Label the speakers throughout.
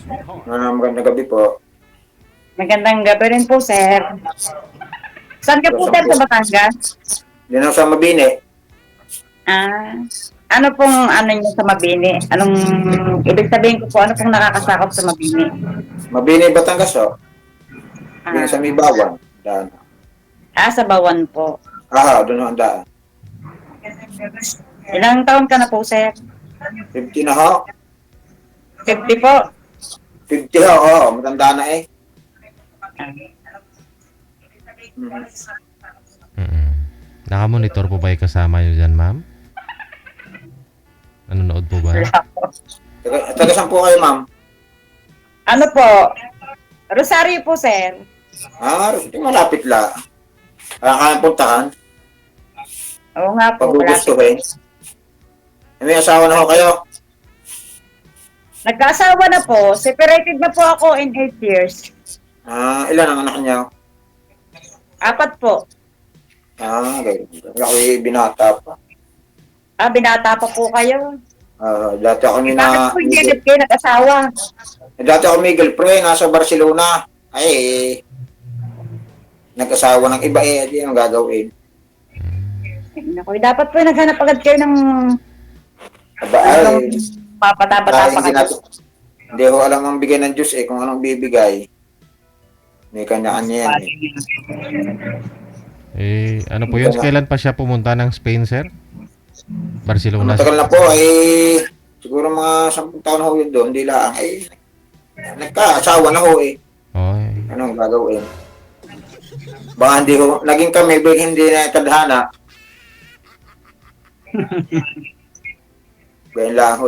Speaker 1: Magandang gabi po.
Speaker 2: Magandang gabi rin po, sir. Saan ka po,
Speaker 1: Saan
Speaker 2: sir,
Speaker 1: po?
Speaker 2: sa Batangas?
Speaker 1: Yan ang sa Mabini.
Speaker 2: Ah, ano pong ano niyo sa Mabini? Anong ibig sabihin ko po, ano pong nakakasakop sa Mabini?
Speaker 1: Mabini, Batangas o. Mabini sa
Speaker 2: Ah,
Speaker 1: Mibawan. Daan.
Speaker 2: sa Bawan po.
Speaker 1: Doon ang daan.
Speaker 2: Ilang taon ka na po, sir?
Speaker 1: 50 na ho.
Speaker 2: 50 po.
Speaker 1: 50 ho, matanda na eh.
Speaker 2: Ah,
Speaker 1: Mhm.
Speaker 3: Mm. Nakamonitor po ba yung kasama nyo dyan, ma'am? Nanonood po ba?
Speaker 2: wala po.
Speaker 1: Taga saan po kayo, ma'am?
Speaker 2: Ano po? Rosario po, sir.
Speaker 1: Ito malapit la. Kaya puntahan.
Speaker 2: Oo nga po,
Speaker 1: Pag
Speaker 2: malapit.
Speaker 1: gugustuhin. May asawa na ho kayo.
Speaker 2: Nagkaasawa na po. Separated na po ako in 8 years.
Speaker 1: Ilan ang anak niya?
Speaker 2: 4 po.
Speaker 1: Ganyan. Ako'y binata pa.
Speaker 2: Binata pa po kayo.
Speaker 1: Dati ako
Speaker 2: Bakit po hindi agad kayo nag-asawa?
Speaker 1: Dati ako may girlfriend, nasa Barcelona. Nag-asawa ng iba di ang gagawin.
Speaker 2: Naku, dapat po naghanap agad kayo ng
Speaker 1: Aba,
Speaker 2: papatapa
Speaker 1: hindi
Speaker 2: kayo.
Speaker 1: natin, hindi ko alam ang bigay ng Diyos kung anong bibigay. May kanya-kanya yan
Speaker 3: Ano po yun? Kailan pa siya pumunta ng Spain, sir? Barcelona.
Speaker 1: Matagal na po, siguro mga 10 taon na ho yun doon, hindi lang, nagka-asawa na ho
Speaker 3: Oy.
Speaker 1: Anong gagawin? Baka hindi ho, naging kami, hindi na tadhana. Ganyan lang ho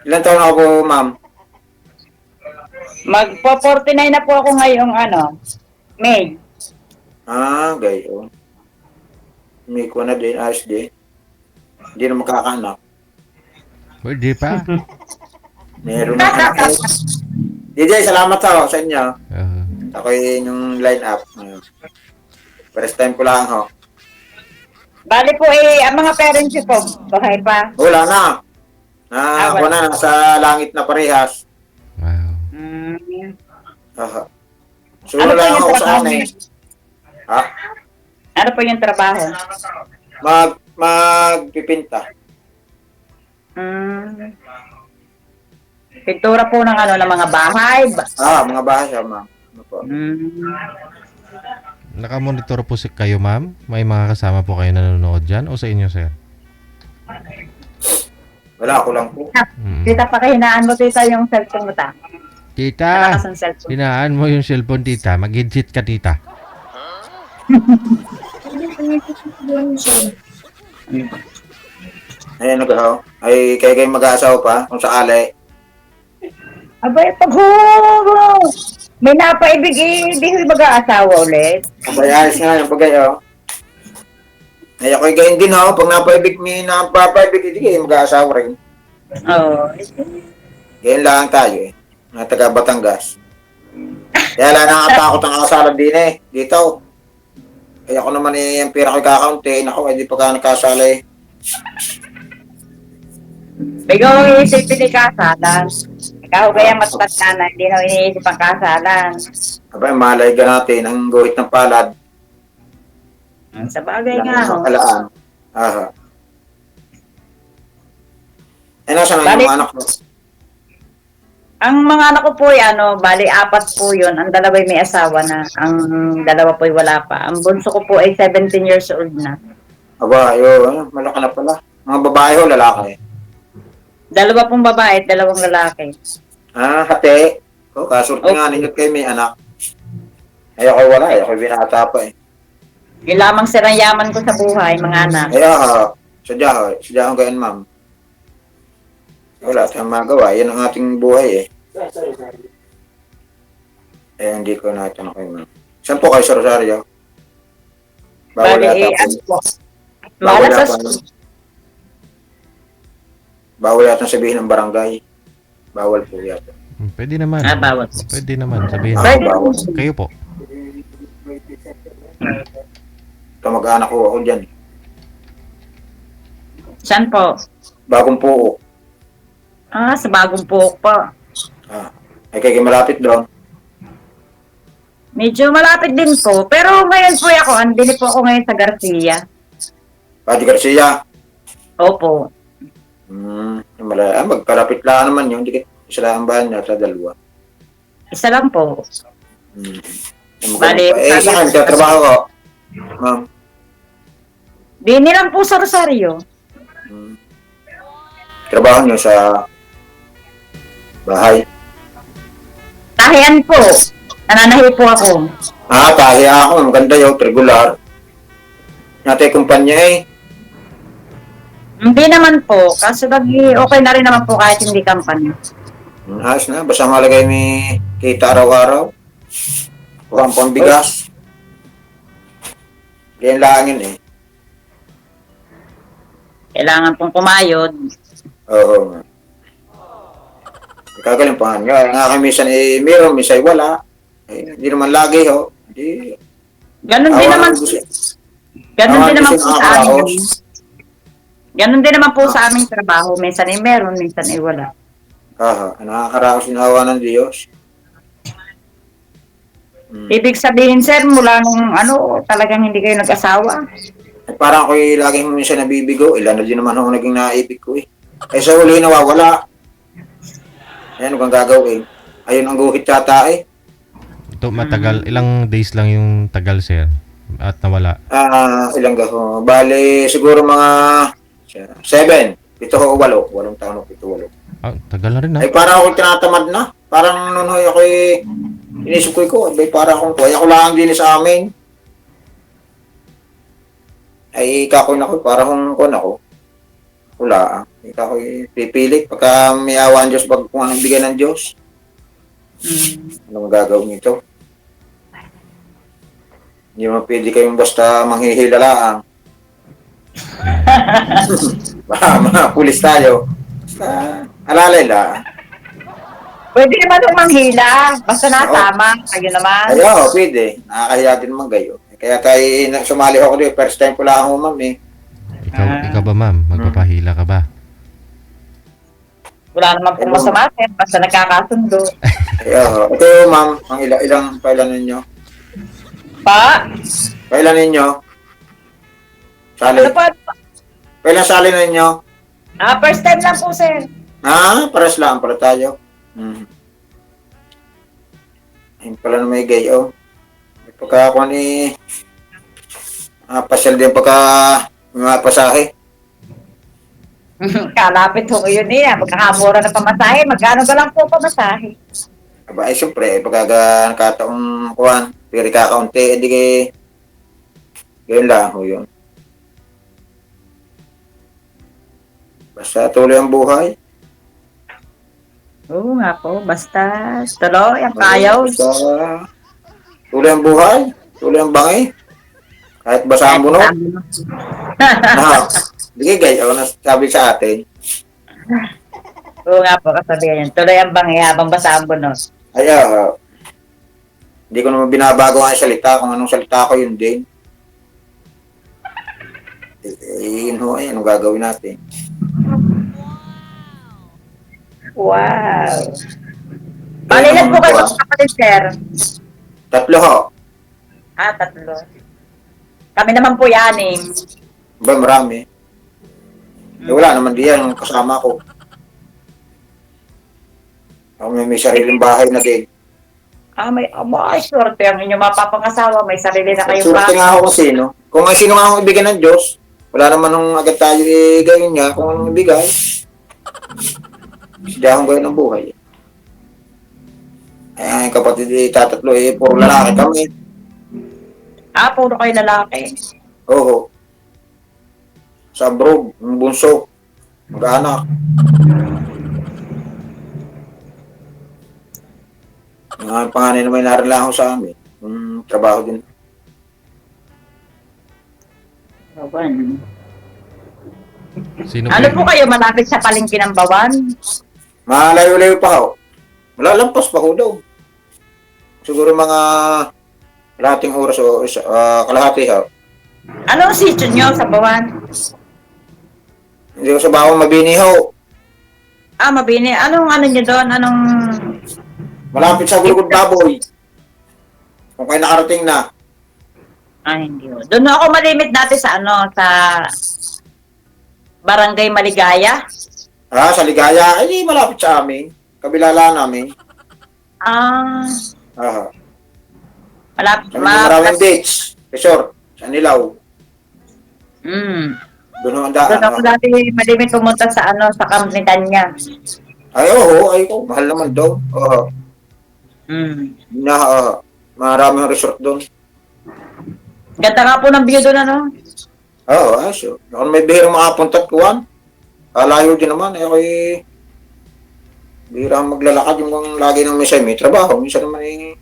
Speaker 1: Ilan taon ako po, ma'am?
Speaker 2: Magpo-49 na po ako ngayong May.
Speaker 1: Gayon. May ko na din, ayos din. Hindi na makakaanak.
Speaker 3: Pwede pa.
Speaker 1: Meron na anak DJ, salamat ho sa inyo. Ako yung line up. First time ko lang ho.
Speaker 2: Bali po ang mga parents ko po, buhay pa.
Speaker 1: Wala na. Ako
Speaker 2: Wala.
Speaker 1: na, nasa langit na parehas.
Speaker 3: Wow.
Speaker 2: Mm.
Speaker 1: So,
Speaker 2: Ano po
Speaker 1: wala
Speaker 2: yung
Speaker 1: ako sa
Speaker 2: trabaho
Speaker 1: amin.
Speaker 2: niyo? Ano po yung trabaho?
Speaker 1: Magpipinta.
Speaker 2: Pintura po ng ng mga bahay.
Speaker 1: Mga bahay siya, ma'am. Ano po?
Speaker 3: Nakamonitor po kayo, ma'am? May mga kasama po kayo nanonood dyan? O sa inyo, sir?
Speaker 1: Wala, ako lang po.
Speaker 2: Tita, pakahinaan mo tita yung cellphone mo ta.
Speaker 3: Tita,
Speaker 2: Malakas ang cellphone.
Speaker 3: hinaan mo yung cellphone, tita. Mag-exit ka, tita.
Speaker 1: Ayan, kayo mag-aasawa pa, kung sakali.
Speaker 2: Abay, paghuro! May napaibig di ko mag-aasawa ulit.
Speaker 1: Ayos nga yung bagay, ako'y gayon din, pag napaibig, may napapaibig, hindi kayo mag-aasawa rin.
Speaker 2: Oo.
Speaker 1: Ganyan lang tayo, na taga Batangas. Kaya lang nakatakot ang kasalan din dito. Kaya ako naman yung pera ko kakaunti, hindi pa ka nagkasala
Speaker 2: Ikaw ang iisipin ni kasalan. Ikaw kaya matanda na, hindi na iniisip ang kasalan.
Speaker 1: Abay, malay ka natin ang guhit ng palad.
Speaker 2: Sa bagay nga,
Speaker 1: Alaan. Nasaan ang mga anak mo?
Speaker 2: Ang mga anak ko po bali 4 po yun. Ang dalawa'y may asawa na. Ang dalawa po'y wala pa. Ang bunso ko po ay 17 years old na.
Speaker 1: Aba, malaki na pala. Mga babae o lalaki?
Speaker 2: 2 pong babae at 2 lalaki.
Speaker 1: Hati. Kasurti nga ninyo kayo may anak. Ako wala, ako binata pa
Speaker 2: Yun lamang sirang yaman ko sa buhay, mga anak.
Speaker 1: Sadya ang gayon, ma'am. Wala tayong magawa. Yan ang ating buhay hindi ko natin kayo, ma'am. Saan po kayo sa Rosario? Bawal yata. Bawal yata sabihin ng barangay. Bawal po yata.
Speaker 3: Pwede naman.
Speaker 2: Bawal.
Speaker 3: Pwede naman sabihin.
Speaker 1: Bawal.
Speaker 3: Kayo po.
Speaker 1: Kamag-anak ko ako dyan.
Speaker 2: Saan po?
Speaker 1: Bagong Puo.
Speaker 2: Sa Bagong Buhok pa.
Speaker 1: Ah, ay kaya malapit doon.
Speaker 2: Medyo malapit din po. Pero ngayon po ako, andili po ako ngayon sa Garcia.
Speaker 1: Pati Garcia.
Speaker 2: Opo.
Speaker 1: Magkalapit lang naman yun. Dikit sila ang bahan niya sa dalawa.
Speaker 2: Isa lang po.
Speaker 1: Hmm.
Speaker 2: Bali,
Speaker 1: Sa akin, trabaho ko. Ma'am.
Speaker 2: Di nilang po sa Rosario.
Speaker 1: Trabaho niyo sa bahay.
Speaker 2: Tahian po. Nananahi po ako.
Speaker 1: Tahi ako. Maganda yun. Regular. Natay kumpanya eh.
Speaker 2: Hindi naman po. Kaso okay na rin naman po kahit hindi company.
Speaker 1: Ayos na. Basta malagay may kita araw-araw. Kurang pambigas. Ganyan lang yun eh.
Speaker 2: Kailangan pong kumayod.
Speaker 1: Oo. Kagaling nga. Nga kami minsan meron, minsan wala. Hindi naman lagi ho. Hindi.
Speaker 2: Ganun din naman. Ganun din naman po sa amin. Ganun din naman po sa aming trabaho. Minsan meron, minsan wala.
Speaker 1: Nakakaraos yung awa ng Diyos.
Speaker 2: Ibig sabihin, sir, mula nung talagang hindi kayo nag-asawa.
Speaker 1: Parang ako'y laging minsan nabibigo. Ilan na din naman ako naging naibig ko eh. Sa huli nawawala. Ayan, kung gagawin. Ayun ang guhit yata eh.
Speaker 3: Ito matagal, ilang days lang yung tagal, sir, at nawala.
Speaker 1: Ilang gaho. Bale, siguro mga 7, 7 o 8. 8 taon o 7, 8.
Speaker 3: Tagal na rin na.
Speaker 1: Ay, parang ako tinatamad na. Parang noon ako'y inisip ko. Ay, parang akong kaya ko lang din sa amin. Ay, ikakoy na ko. Parang kung ako. Wala. Ikakoy pipilit. Pagka may awa ng Diyos, kung anong bigay ng Diyos. Anong gagawin nito? Hindi mo pwede kayong basta manghihilala. Mga pulis tayo. Basta, alalay lang.
Speaker 2: Pwede naman yung manghila. Basta natama. Kayo naman.
Speaker 1: Ayaw, pwede. Nakakahiya din naman kayo. Kaya tayo sumali ako dito. First time ko lang ako, ma'am eh.
Speaker 3: Ikaw ba, ma'am? Magpapahila ka ba?
Speaker 2: Wala naman pong masama. Basta nagkakasundo.
Speaker 1: Ayaw. Ito, ma'am. Ang ilang pailan ninyo?
Speaker 2: Pa?
Speaker 1: Pailan ninyo? Sali.
Speaker 2: Ano pa?
Speaker 1: Pailan sali ninyo?
Speaker 2: First time lang po, sir.
Speaker 1: Pares lang pala tayo. Ayun pala na may gayo. Pagka ako ni pasyal din pagka mga pasahe.
Speaker 2: Kalapit ho yun niya. Magkakamura na pamasahe. Magkano ba lang po pamasahe?
Speaker 1: Aba, siyempre, pagka nakataong kuhan, piri kakaunti, hindi yun lang ho yun. Basta tuloy ang buhay.
Speaker 2: Oo nga po. Basta tuloy ang kayaw.
Speaker 1: Basta tuloy ang buhay, tuloy ang bangi. Kahit basa ang bunot. Hindi gayo na sabi sa atin.
Speaker 2: Oo nga po, kasabihan yan. Tuloy ang bangi habang basa ang bunot.
Speaker 1: Hindi ko naman binabago ang salita. Kung anong salita ko, yun din. Yun ho, anong gagawin natin?
Speaker 2: Wow. Palilan po kayo kapatid, sir.
Speaker 1: 3 ho.
Speaker 2: 3. Kami naman po 6.
Speaker 1: Ba, marami. Wala naman diyan kasama ko. Ako may sariling bahay na din.
Speaker 2: May swerte ang inyong mapapangasawa. May sarili na kayong
Speaker 1: Swerte nga ako kung sino. Kung ang sino nga akong ibigay ng Diyos, wala naman nung agad tayo gawin niya kung anong ibigay. Siya akong gawin ng buhay. Ay, kapatid, tatatlo, puro lalaki kami.
Speaker 2: Puro kayo lalaki.
Speaker 1: Oo. Sa abroad, yung bunso, mag-anak. Ang panganay naman narin ako sa amin. Trabaho din.
Speaker 3: Sino
Speaker 2: Ano po kayo malapit sa palengke ng Bawan?
Speaker 1: Malayo-layo pa ho. Malalampas pa ho daw. Siguro mga kalahating oras o kalahati ho.
Speaker 2: Anong sityo nyo sa Bawan?
Speaker 1: Hindi ko sa bawang mabini ho.
Speaker 2: Mabini. Anong ano nyo doon? Anong...
Speaker 1: Malapit sa Gulugod Baboy. Kung kayo nakarating na.
Speaker 2: Hindi. Doon ako malimit dati sa ano, sa Barangay Maligaya.
Speaker 1: Sa Ligaya, ay di malapit sa amin. Kabila lang namin. Aha.
Speaker 2: Malapit.
Speaker 1: Kami ng maraming beach. Resort. Sa Nilaw. Doon ang
Speaker 2: Doon
Speaker 1: daan.
Speaker 2: ako dati malimit pumunta sa ano, sa Camp ni Tanya.
Speaker 1: Ay, oo. Ay, ko. Mahal naman daw. Oo. Maraming resort doon.
Speaker 2: Ganda nga po ng view doon, ano?
Speaker 1: Oo, sure. Ako may bihirang makapunta at kuwan. Layo din naman. Ako bihirang maglalakad yung lagi ng minsan may trabaho. Minsan naman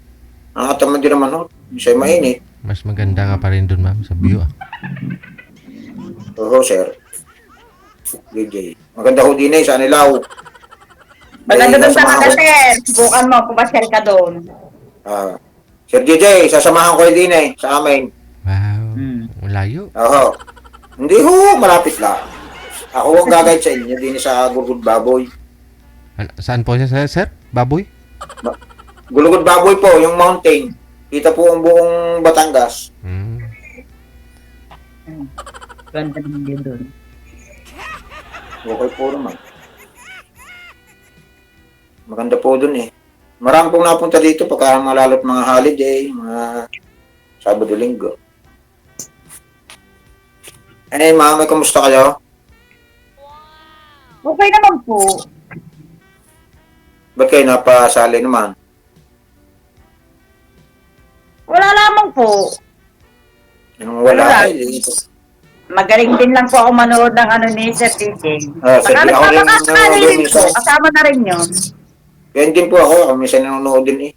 Speaker 1: nakataman din naman. Minsan mainit.
Speaker 3: Mas maganda nga pa rin dun, ma'am, sa view.
Speaker 1: Oo, sir. DJ. Maganda ho din sa Anilaw.
Speaker 2: Maganda doon sa
Speaker 1: sasamahan ko-
Speaker 2: Kagater. Subukan mo, pumasyal ka doon.
Speaker 1: Sir DJ, sasamahan ko din sa amin.
Speaker 3: Wow. Layo.
Speaker 1: Oo. Hindi ho, malapit lang. Ako ang gagayad sa inyo din sa Gulugod Baboy.
Speaker 3: Saan po siya, sir? Baboy?
Speaker 1: Gulugod Baboy po, yung mountain. Kita po ang buong Batangas.
Speaker 2: Ganda ng view doon.
Speaker 1: Okay po naman. Maganda po dun Marami pong napunta dito pagka malalot mga holiday, mga Sabado-Linggo. Ma'am, kumusta kayo?
Speaker 2: Okay naman po.
Speaker 1: Ba't kayo napasali naman?
Speaker 2: Wala lamang po.
Speaker 1: Yung wala
Speaker 2: Wala. Magaling din lang po ako manood ng ano ni Sir DJ.
Speaker 1: Sige, ako rin nanonood din
Speaker 2: po.
Speaker 1: minsan.
Speaker 2: Kasama na rin yun.
Speaker 1: Yan din po ako. Minsan nanonood din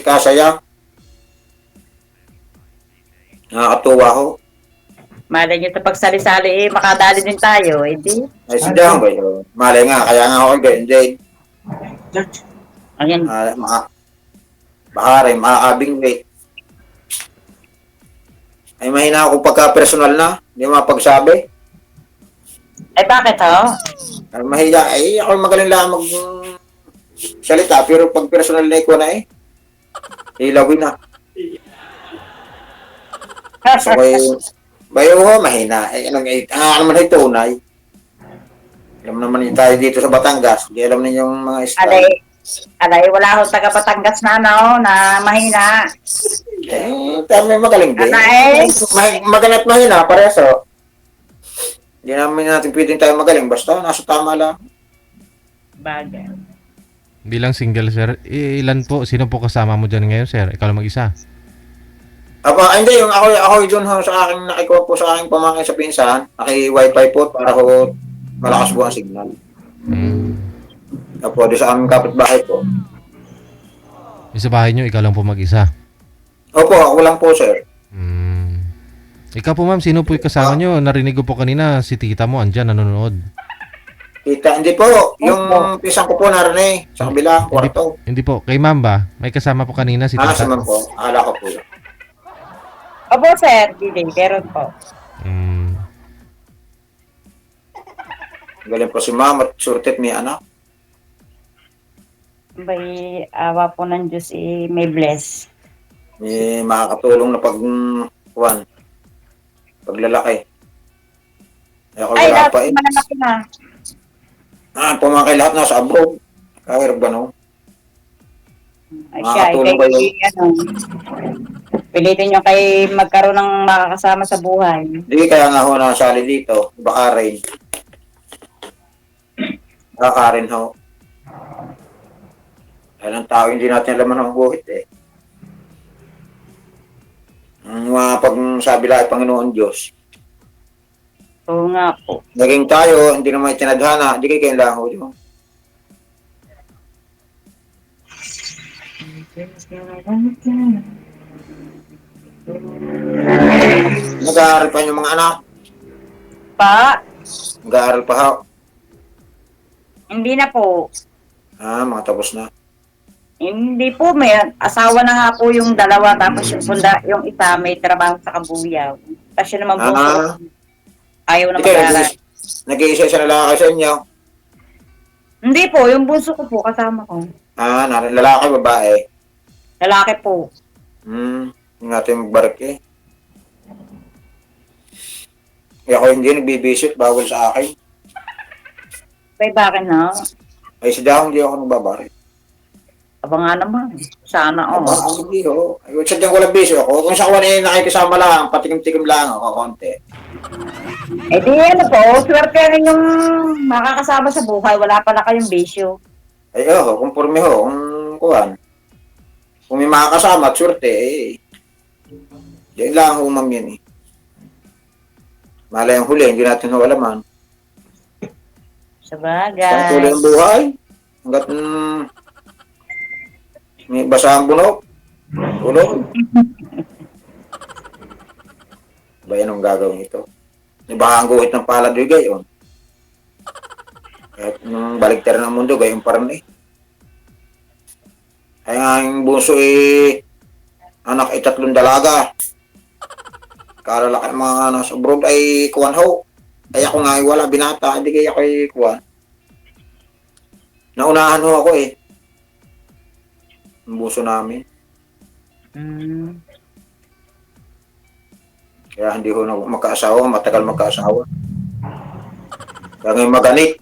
Speaker 1: kasaya. Nakakatuwa ako.
Speaker 2: Malay nyo sa pagsali-sali makadali din tayo. Di?
Speaker 1: Ay, sindahan ba yun? Malay nga, kaya nga ako ganyan din.
Speaker 2: Ayan.
Speaker 1: Baka rin, makakabing wait. Ay, mahina ako pagka personal na. Hindi mapagsabi.
Speaker 2: Ay, bakit ho?
Speaker 1: Ay, mahiya. Ay, ako magaling lang salita. Pero pag personal na ko na ilawin na. So, bayo ho, mahina. Ano naman ay tunay. Alam naman tayo dito sa Batangas. Hindi alam ninyong mga style.
Speaker 2: Alay, wala ho taga Batangas na na mahina.
Speaker 1: Tama magaling din. Magaling at mahina, pareso. Hindi namin natin pwedeng tayo magaling. Basta, nasa tama lang.
Speaker 2: Bagay.
Speaker 3: Bilang single, sir, ilan po? Sino po kasama mo dyan ngayon, sir? Ikaw lang mag-isa?
Speaker 1: Hindi, yung ako doon sa aking nakikuha po sa aking pamangkin sa pinsan, naki-wifi po para ko malakas po ang signal. Apo, di sa aming kapitbahay po.
Speaker 3: Sa bahay nyo, ikaw lang po mag-isa?
Speaker 1: Opo, ako lang po, sir.
Speaker 3: Ikaw po, ma'am, sino po yung kasama nyo? Narinig ko po kanina, si tita mo, andyan, nanonood.
Speaker 1: Tita, hindi po. Yung pisang ko po narinig sa kabila, kwarto.
Speaker 3: Hindi po. Kay ma'am ba? May kasama po kanina si tita.
Speaker 1: Si ma'am po. Akala ko po.
Speaker 2: Opo, sir. DJ, meron po.
Speaker 1: Galing po si ma'am at surtet may anak.
Speaker 2: May awa po ng Diyos, may bless.
Speaker 1: May makakatulong na paglalaki. Ako
Speaker 2: Ay,
Speaker 1: wala
Speaker 2: lahat
Speaker 1: pa
Speaker 2: malaki na.
Speaker 1: Pumaki lahat nasa abroad. Kahirap ba no?
Speaker 2: Ay siya,
Speaker 1: Makakatulong ba yun?
Speaker 2: Pilitin nyo kay magkaroon ng makakasama sa buhay.
Speaker 1: Hindi, kaya nga ho nasali dito. Baka rin. Baka rin ho. Kaya ng tao hindi natin alam ang buhit Ang mga pagsabi lang ay Panginoon Diyos.
Speaker 2: Oo nga po.
Speaker 1: Naging tayo, hindi naman itinadhana, hindi kayo lang ho yun. Nag-aaral pa yung mga anak?
Speaker 2: Pa,
Speaker 1: Nag-aaral pa ho?
Speaker 2: hindi na po.
Speaker 1: Mga tapos na.
Speaker 2: Hindi po, may asawa na nga po yung dalawa, tapos yung isa may trabaho sa Kabuyaw. Tapos yun naman po, ayaw na
Speaker 1: Hindi kayo,
Speaker 2: mag-aaral.
Speaker 1: nag-iisa na lang kayo sa inyo.
Speaker 2: Hindi po, yung bunso ko po, kasama ko.
Speaker 1: Lalaki, babae.
Speaker 2: Lalaki po.
Speaker 1: Yung natin magbarik eh. Eh ako hindi nagbibisit, bawal sa akin.
Speaker 2: May bakit na?
Speaker 1: Ay si Dahong, hindi ako nagbabarik.
Speaker 2: Aba nga naman. Sana,
Speaker 1: Aba, hindi ho. Ay, sadyang walang bisyo ako. Kung sa kuwan eh, nakikisama lang, patikim-tikim lang ako, konti.
Speaker 2: Eh di ano po, swerte rin yung makakasama sa buhay. Wala pala kayong bisyo.
Speaker 1: Ay, kumpurme ho, kung kuwan. Kung may makakasama at swerte, eh. Diyan lang ho, ma'am yun eh. Malay ang huli, hindi natin ho alaman. Ang tuloy
Speaker 2: Sabagay.
Speaker 1: ang buhay. Hanggat may basahang bunok. Tulog. Ba yan ang gagawin ito? May baka ang guhit ng palad yung gayon. Kahit nung baligtad ng mundo, gayon pa rin eh. Ay nga yung bunso eh, anak ay 3 dalaga. Kalalaki mga nasa abroad ay kuwan ho. Ay ako nga ay wala binata, hindi kaya ako ay kuwan. Naunahan ho ako eh. Ang buso namin.
Speaker 2: Mm.
Speaker 1: Kaya hindi ho na magkaasawa, matagal magkaasawa. Kaya ngayon maganit.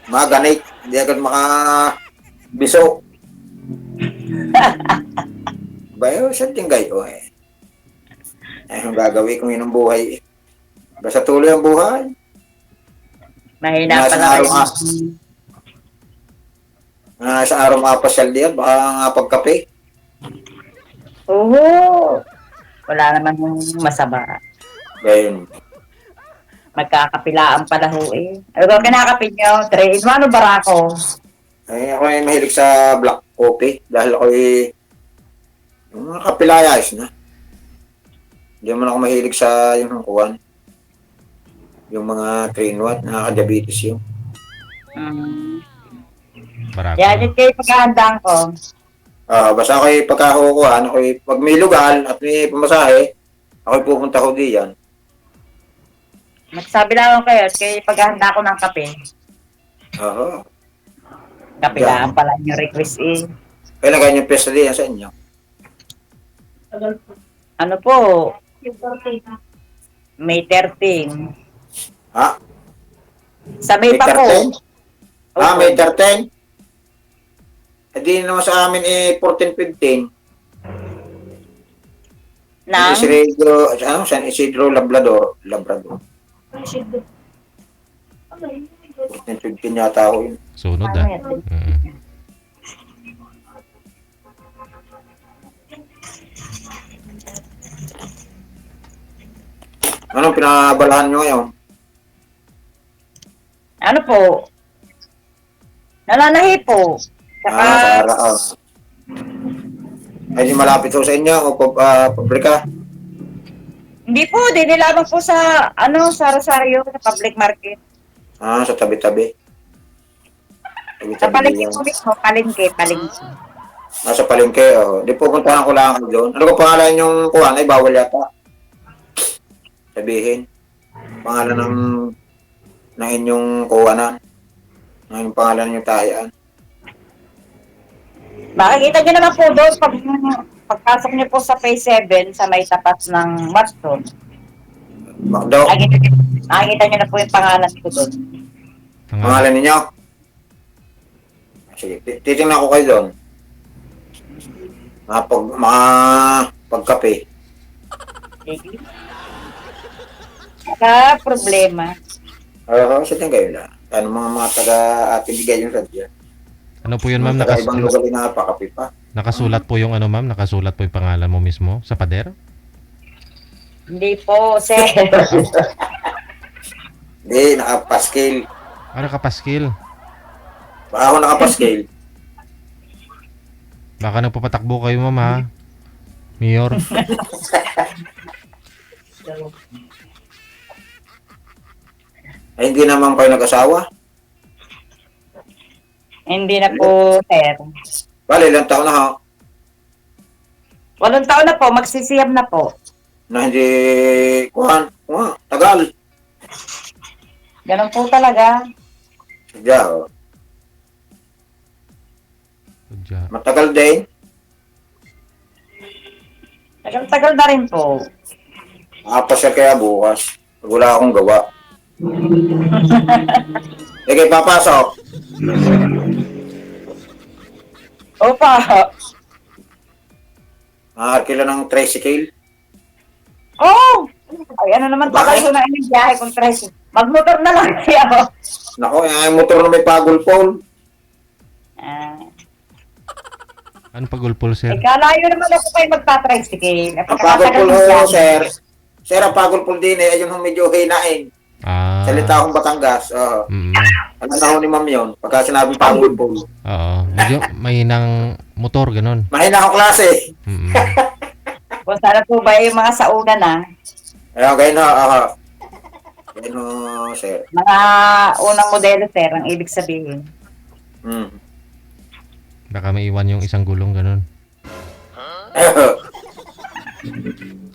Speaker 1: Maganit. Hindi agad makabiso. Bayo, saan yung gayo eh. Ay, ang gagawin kong yun ang buhay eh. Basta tuloy ang buhay.
Speaker 2: Mahina
Speaker 1: Nasa
Speaker 2: pala
Speaker 1: araw
Speaker 2: kayo.
Speaker 1: Sa araw mga pasyal diyan, baka nga pagkape.
Speaker 2: Oo. Wala naman yung masama.
Speaker 1: Gayun.
Speaker 2: Magkakapilaan pala ho eh. Ano kinakapin nyo? 3 in 1 o barako?
Speaker 1: Ay, ako ay mahilig sa black coffee dahil ako ay yung mga kapilayas na. Hindi man ako mahilig sa yung hangkuhan. Yung mga 3-in-1, nakaka-diabetes yun.
Speaker 3: Barako.
Speaker 2: Yan, yun kayo pagkahandaan ko.
Speaker 1: Basta ako ay pagkakukuhan, ako ay pag may lugar at may pamasahe, ako ay pupunta ko diyan.
Speaker 2: Magsabi lang ako kayo, kayo paghahanda ko ng kape.
Speaker 1: Oo.
Speaker 2: Kapilaan pala yung request eh.
Speaker 1: Kailan ganyan pesta diyan sa inyo?
Speaker 2: Ano po? May 13.
Speaker 1: Ha?
Speaker 2: Sa May
Speaker 1: May
Speaker 2: pa po.
Speaker 1: 13? May 13? Eh di naman sa amin eh 14-15.
Speaker 2: Nang?
Speaker 1: San Isidro Labrador. 14-15 yata ako yun.
Speaker 3: Sunod
Speaker 2: Ano
Speaker 3: ah.
Speaker 2: yan?
Speaker 3: Mm.
Speaker 1: Anong pinabalahan nyo ngayon?
Speaker 2: Ano po? Nananahi po. Saka,
Speaker 1: Sa araw. Ay di malapit ho sa inyo o pabrika?
Speaker 2: hindi po, dinilaban po sa, sa Rosario, sa public market.
Speaker 1: Sa tabi-tabi.
Speaker 2: Sa
Speaker 1: Tabi-tabi
Speaker 2: palengke
Speaker 1: diyan.
Speaker 2: po mismo, palengke.
Speaker 1: Sa palengke, Di pupuntahan ko lang ako doon. Ano ko pangalan yung kuhan? Ay, bawal yata. Sabihin. Pangalan ng inyong kuhanan. Ng inyong pangalan ng tahian.
Speaker 2: Makikita nyo naman po doon, pagpasok nyo po sa Phase 7, sa may tapat ng Watson,
Speaker 1: Makdo,
Speaker 2: makikita nyo na po yung pangalan ko doon.
Speaker 1: pangalan ninyo? Sige, titingnan ko kayo doon. Pagkape.
Speaker 2: Saka problema.
Speaker 1: Sadyang kayo lang. Ano mga taga-ating bigay yung sadya?
Speaker 3: Ano po yun, ma'am?
Speaker 1: Ibang lugar din nakapakape pa.
Speaker 3: Nakasulat po yung ano, ma'am? Nakasulat po yung pangalan mo mismo sa pader?
Speaker 2: Hindi po, sir.
Speaker 1: Hindi, nakapaskil.
Speaker 3: Nakapaskil.
Speaker 1: Baka ako nakapaskil.
Speaker 3: Baka nagpapatakbo kayo, ma'am, ha? Mayor.
Speaker 1: Ay, hindi naman kayo nag-asawa.
Speaker 2: Hindi na po, sir.
Speaker 1: Bale, ilang taon na ha?
Speaker 2: 8 taon na po, magsisiyam na po.
Speaker 1: Na hindi, tagal.
Speaker 2: Ganun po talaga.
Speaker 1: Sadya, oh.
Speaker 3: Sadya.
Speaker 1: Matagal din.
Speaker 2: Tagal-tagal na rin po.
Speaker 1: Makapasya kaya bukas. Pag wala akong gawa. Sige, papasok.
Speaker 2: Opa.
Speaker 1: Makakila ng tricycle.
Speaker 2: Oh! Ay, ano naman tagal
Speaker 1: Bakit?
Speaker 2: ko na yung biyahe kung tries. Magmotor na lang siya.
Speaker 1: Nako, yung motor na may pagulpol.
Speaker 2: Ah,
Speaker 3: Ano pagulpol, sir?
Speaker 2: kalayo naman ako kayo magta-tricycle.
Speaker 1: Ang pagulpol ho, sir. Sir, ang pagulpol din eh. Ayun ho medyo hinain.
Speaker 3: Ah.
Speaker 1: Salita akong Batangas. Oo.
Speaker 3: Mm.
Speaker 1: Ano na ho ni ma'am yun? Pagka sinabing pagulpol.
Speaker 3: Oo. Medyo mahinang motor, ganun.
Speaker 1: Mahina akong klase.
Speaker 3: Mm.
Speaker 2: Kung sana po ba yung mga sauna na,
Speaker 1: Ayun, ganyan ho. Ganyan ho, sir.
Speaker 2: mga unang modelo, sir, ang ibig sabihin.
Speaker 1: Hmm.
Speaker 3: Baka maiwan yung isang gulong, ganun.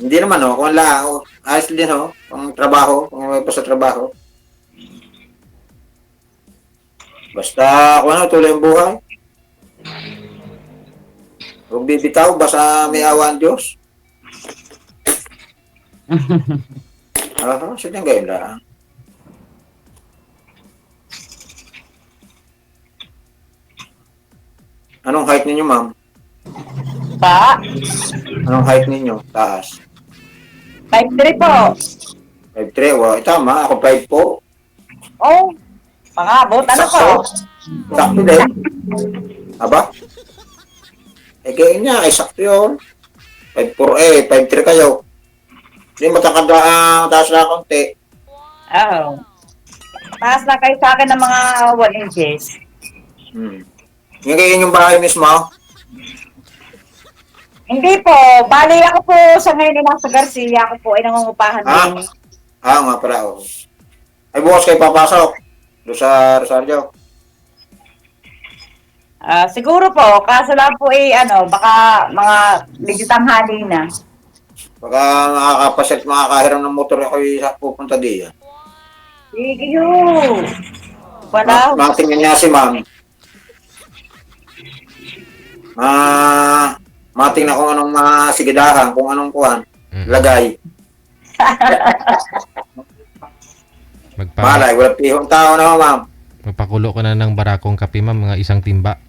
Speaker 1: Hindi naman ho. Kung lang, ayos din ho. Kung trabaho, kung may pa sa trabaho. Basta, kung ano, tuloy ang buhay. Huwag bibitaw, basta may awa ang Diyos. Sadyang gayon lang. Anong height ninyo, ma'am?
Speaker 2: Pa,
Speaker 1: Anong height ninyo? Taas.
Speaker 2: 5'3 po.
Speaker 1: 5'3". Wow, tama. Ako 5 po.
Speaker 2: Oh, pangabot. Ano po?
Speaker 1: Sakto din. Aba? Eh, ganyan niya. Eh, sakto yun. 5'4". 5'3 kayo. Hindi matakanda ang taas na konti.
Speaker 2: Oh. Taas na kayo sa akin ng mga 1 inches.
Speaker 1: Ngayon yung bahay mismo.
Speaker 2: Hindi po. Bali ako po sa ngayon na nasa Garcia. Ako po ay nangungupahan
Speaker 1: Ah?
Speaker 2: din.
Speaker 1: Nga pala. Oh. Ay, bukas kayo papasok. Doon sa Rosario.
Speaker 2: Siguro po. Kaso lang po baka mga medyo tanghali na.
Speaker 1: Baka makakapasyat, makakahiram ng motor ako pupunta diyan.
Speaker 2: Sige yun. Wala.
Speaker 1: Matingin niya si ma'am. Matingnan kung anong masigidahan, kung anong kuhan. Lagay. Malay, wala pihong tao na ma'am.
Speaker 3: Magpakulo ko na ng barakong kape, ma'am, mga isang timba.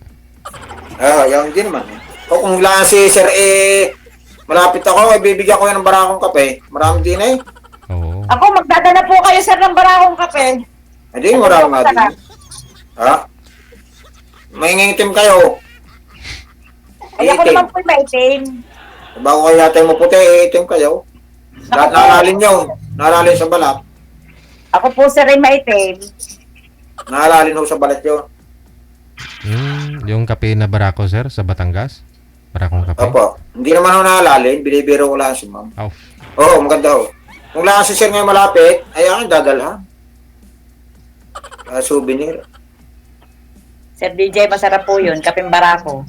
Speaker 1: Yung din naman. O kung wala si Sir malapit ako, bibigyan ko yan ng barakong kape. Marami din eh.
Speaker 3: Oo.
Speaker 2: Ako, magdadala po kayo sir ng barakong kape.
Speaker 1: Hindi, marami nga din. Ha? May ngingitim kayo.
Speaker 2: Ay, ako naman po maitim.
Speaker 1: Bago kayo natin maputi, itim kayo. Lahat nalalin yun. Nalalin sa balat.
Speaker 2: Ako po sir ay maitim.
Speaker 1: Nalalin ho sa balat yun.
Speaker 3: Yung kape na barako, sir, sa Batangas? Barakong kape?
Speaker 1: Opo. Hindi naman ho nalalin. Binibiro ko lang si ma'am.
Speaker 3: Aw.
Speaker 1: Oo, maganda ho. Kung lang si Sir ngayon malapit, ayan, dadalhan. Souvenir.
Speaker 2: Sir DJ, masarap po yun. Kapeng barako.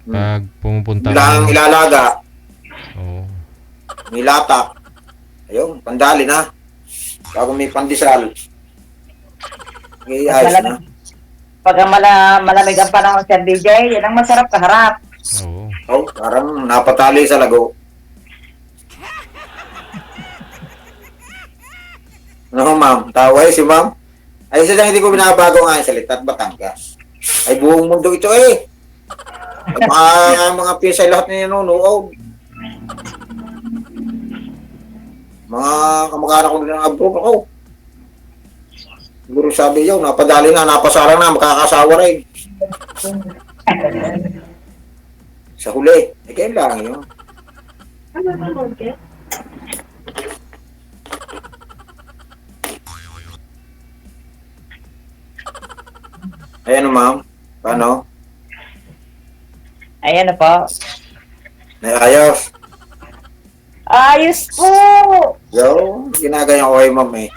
Speaker 3: Pag pumupunta
Speaker 1: Lang ilalaga,
Speaker 3: Oo.
Speaker 1: may latak. Ayun, pandali na. Bago may pandesal. Okay, ayos na.
Speaker 2: Pag malamig ang panahon, Sir DJ, yan ang masarap kaharap.
Speaker 3: Oo.
Speaker 1: Oh, parang napatali sa lago. Ano, ma'am? Taway si ma'am? Ay, isa lang hindi ko binabago nga yung salita at Batangas. Ay, buong mundo ito eh. Mga pisa lahat na nanonood. Mga kamag-anak ko ng abroad ako. Siguro sabi yun, napadali na, napasara na, makakasawa rin. Sa huli. Eh, kaya lang yun. Ay, ano ma'am? Paano?
Speaker 2: Ayan na po.
Speaker 1: Ayos.
Speaker 2: Ayos po!
Speaker 1: Yo, ginagayan ko kay ma'am eh.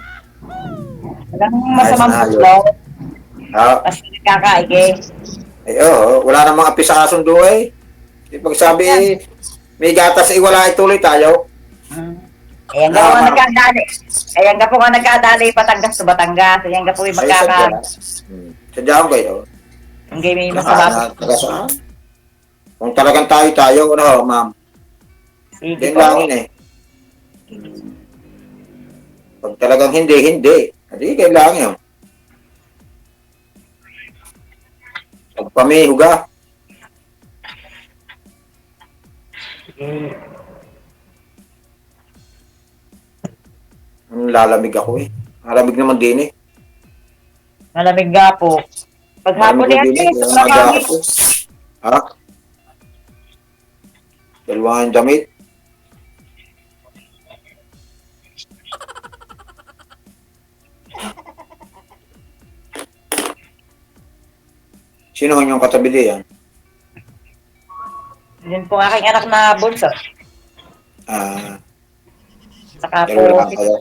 Speaker 2: Walang masamang
Speaker 1: Ayos na,
Speaker 2: puso.
Speaker 1: Ah,
Speaker 2: Mas nakakaigay.
Speaker 1: ay, wala namang api sa kasundo eh. Di pag sabi, may gatas wala ituloy tayo.
Speaker 2: Ayan nga po nga nagkadali. Ayan nga po nga nagkadali Batangas to Batangas. Ayan nga po yung
Speaker 1: Ay,
Speaker 2: magkaka...
Speaker 1: sadya ko kayo.
Speaker 2: Ang game yung masabap.
Speaker 1: Tagasaan. Kung talagang tayo, ano, ma'am.
Speaker 2: Sige
Speaker 1: Yan
Speaker 2: po.
Speaker 1: lang yun eh. Pag talagang hindi. Hindi, kailangan yun. Pag pamihuga. Lalamig ako eh. Lalamig naman din eh.
Speaker 2: Malamig nga po. Paghapon
Speaker 1: Malamig
Speaker 2: yan
Speaker 1: din
Speaker 2: eh.
Speaker 1: eh.
Speaker 2: Sobrang
Speaker 1: Umaga
Speaker 2: hangin.
Speaker 1: ako. Ha? Dalawang damit. Sino yung katabi diyan?
Speaker 2: Yun po aking anak na bunso.
Speaker 1: Ah,
Speaker 2: Saka po,
Speaker 1: Dalawa lang kayo?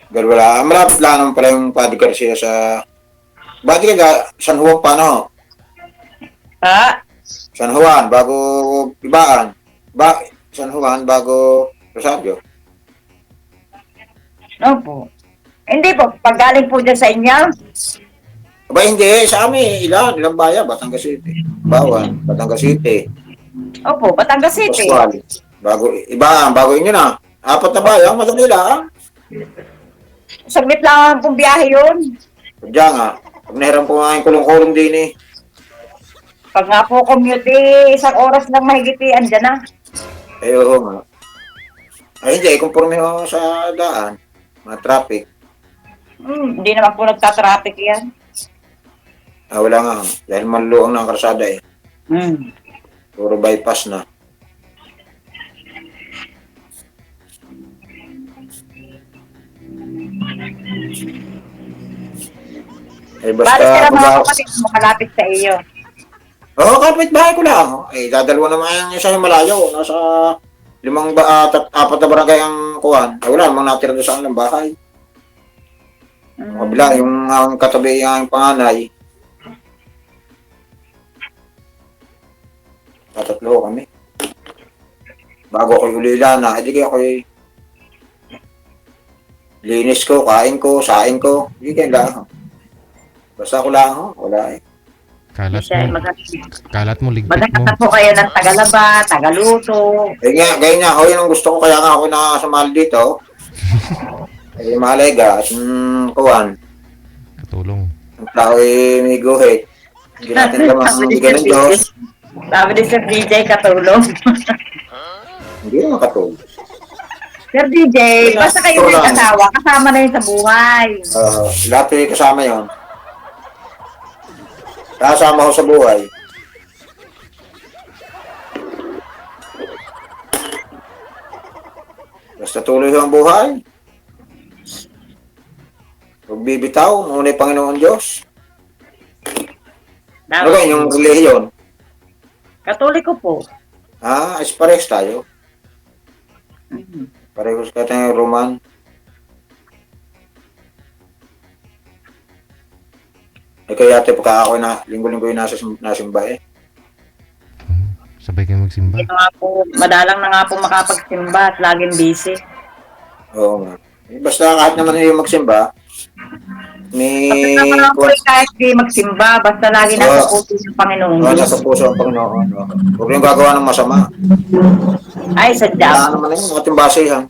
Speaker 1: Wala. Malapit lang naman pala yung Padre Garcia sa... Bakit ka San Juan pa, no?
Speaker 2: ha?
Speaker 1: San Juan, bago Ibaan. San Juan, bago Rosario.
Speaker 2: No po. Hindi po, pag galing po dyan sa inyo,
Speaker 1: Aba, hindi. Sa amin, ilang bayan? Batangas City. Bawan, Batangas City.
Speaker 2: opo, Batangas City.
Speaker 1: Pascual. Bago Ibaan, bago inyo na. 4 na bayan, madali lang.
Speaker 2: Saglit lang ang pong biyahe yun.
Speaker 1: Diyan nga. Pag nahiram ko nga yung kulong-kulong din eh.
Speaker 2: Pag nga po commute, eh, 1 oras lang mahigiti, andyan na.
Speaker 1: Eh, oo nga. Ay, hindi. Conforme ho sa daan. Mga traffic.
Speaker 2: Hindi naman po nagtatraffic yan.
Speaker 1: Wala nga. Dahil maluang ng karsada eh. Puro bypass na. Eh,
Speaker 2: Balik ka na mga
Speaker 1: pag-
Speaker 2: kapatid mo, malapit sa iyo.
Speaker 1: Oo, kapit bahay ko lang. Eh, dadalwa naman yung isa yung malayo. Nasa 4 na barangay ang kuhan. Ay, wala namang natira doon sa kanilang bahay. Kabila, yung ang katabi yung panganay. Tatatlo kami. Bago ako ulila na, hindi kayo ako'y linis ko, kain ko, sain ko. Hindi kayo lang. Basta ako lang, wala eh.
Speaker 3: Kalat mo, ligpit mo.
Speaker 2: Maghanap po kayo ng tagalaba, tagaluto.
Speaker 1: Eh nga, ganyan nga, yun ang gusto ko, kaya nga ako nakasumali dito. Eh, malaga, at kuwan.
Speaker 3: Katulong.
Speaker 1: Ang tao eh, may guhit. Hindi natin naman ang bigyan ng Diyos.
Speaker 2: Sabi ni Sir DJ, katulong.
Speaker 1: Hindi naman katulog.
Speaker 2: Sir DJ, basta kayo may kasawa, kasama na yun sa buhay.
Speaker 1: Lahat yung kasama yun. Kasama ko sa buhay. Basta tuloy ang buhay. Huwag bibitaw, ngunit Panginoon Diyos. Ano ba yung relihiyon?
Speaker 2: Katoliko po.
Speaker 1: Pares tayo. Parehos ka tayo, Roman. Eh kaya ate, pagka ako na linggo-linggo yung nasimba eh.
Speaker 3: Sabay kayo magsimba.
Speaker 2: Ito nga po, madalang na nga po makapagsimba at laging busy.
Speaker 1: Oo nga. Eh, basta kahit naman yung magsimba, may...
Speaker 2: Basta naman po kahit di magsimba, basta lagi nasa puso ng Panginoon.
Speaker 1: Nasa puso ang Panginoon. Huwag yung gagawa ng masama.
Speaker 2: Ay, sadya.
Speaker 1: Wala naman yun, ating basihan.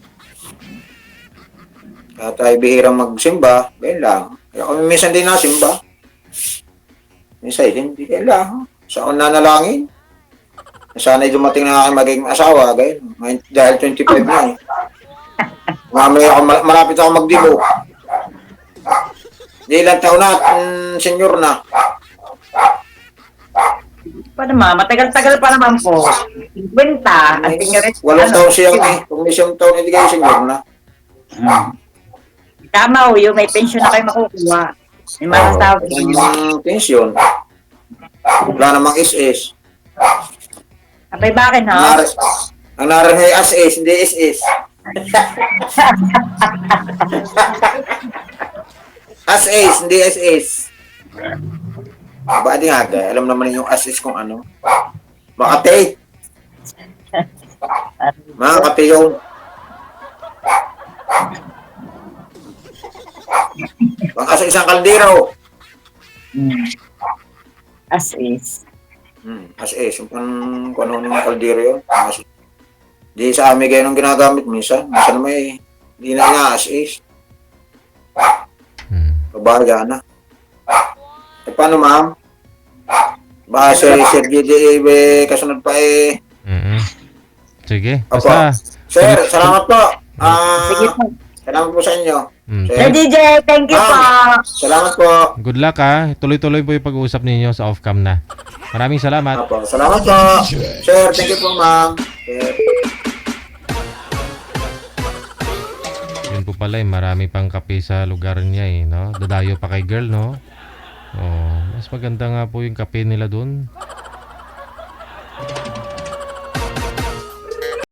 Speaker 1: Kaya tayo bihirang magsimba, ganyan lang. Kaya kami minsan din nasimba. Minsan hindi kailangan. Saan nanalangin? Sana'y dumating na aking magiging asawa, ganyan. Dahil 25 na eh. Mamaya ako, malapit ako magdibo. Di ilang taon na, senior na.
Speaker 2: Pa naman, matagal-tagal pa naman po. 50, at seniority.
Speaker 1: 8 taon siyang eh. Kung may 10 taon, hindi kayo senior na.
Speaker 2: Tama o, yung may pension na kayo makukuha. Yung masasabi niyo.
Speaker 1: Yung pension. Wala namang SS.
Speaker 2: Abay, bakit ha?
Speaker 1: Ang narinig ay SS, hindi SS. SS, hindi SS. Ba di nga, alam naman yung SS kung ano. Makate. Mga kape yun. Baka sa isang kaldero.
Speaker 2: As is.
Speaker 1: As is, yung kung ano ng kaldero yun. As is. Di sa amin kayo nung ginagamit minsan. Minsan may, di na ina-as is. Kabaga na. Eh, paano ma'am? Baka Sir GD, kasunod pa eh.
Speaker 3: Sige,
Speaker 1: Opo.
Speaker 3: basta.
Speaker 1: Sir, salamat po.
Speaker 2: Sige po.
Speaker 1: Salamat po sa inyo.
Speaker 2: Sir
Speaker 1: Sir,
Speaker 2: DJ, thank you po.
Speaker 1: salamat po.
Speaker 3: Good luck ha. Tuloy-tuloy po yung pag-uusap ninyo sa off-cam na. Maraming salamat.
Speaker 1: Opo, salamat po. Sir, thank you po ma'am. Sir.
Speaker 3: Yun po pala marami pang kape sa lugar niya no? Dadayo pa kay girl, no? Oh, mas maganda nga po yung kape nila doon.